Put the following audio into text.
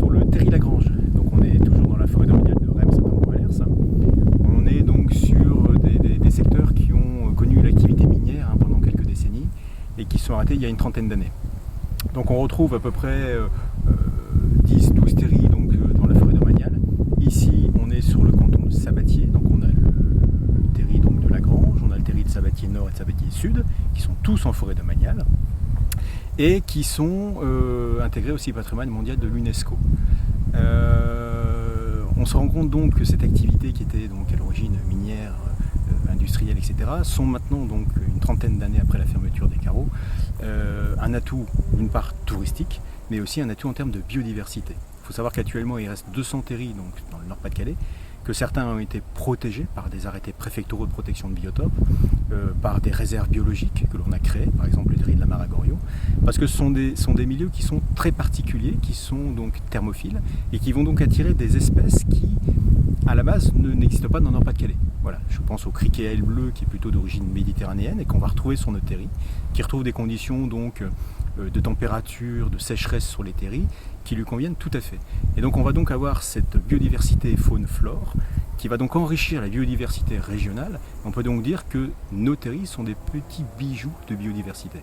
sur le Terry-Lagrange. Donc on est toujours dans la forêt domaniale de Reims-Saint-Amand-Valers. On est donc sur des secteurs qui ont connu l'activité minière pendant quelques décennies et qui sont arrêtés il y a une trentaine d'années. Donc on retrouve à peu près 10-12 terris donc, dans la forêt domaniale. Ici on est sur le canton de Sabatier, donc on a le terri donc, de Lagrange, on a le terri de Sabatier Nord et de Sabatier Sud, qui sont tous en forêt domaniale et qui sont intégrés aussi au patrimoine mondial de l'UNESCO. On se rend compte donc que cette activité qui était donc à l'origine minière, industrielle, etc., sont maintenant, donc une trentaine d'années après la fermeture des carreaux, un atout d'une part touristique, mais aussi un atout en termes de biodiversité. Il faut savoir qu'actuellement il reste 200 terris donc, dans le Nord-Pas-de-Calais, que certains ont été protégés par des arrêtés préfectoraux de protection de biotopes, par des réserves biologiques que l'on a créées, par exemple le terri de la Maragorio, parce que ce sont des milieux qui sont très particuliers, qui sont donc thermophiles, et qui vont donc attirer des espèces qui, à la base, n'existent pas dans le Nord-Pas-de-Calais. Voilà, je pense au criquet à aile bleue qui est plutôt d'origine méditerranéenne et qu'on va retrouver sur nos terris, qui retrouve des conditions donc de température, de sécheresse sur les terris qui lui conviennent tout à fait. Et donc on va donc avoir cette biodiversité faune-flore qui va donc enrichir la biodiversité régionale. On peut donc dire que nos terris sont des petits bijoux de biodiversité.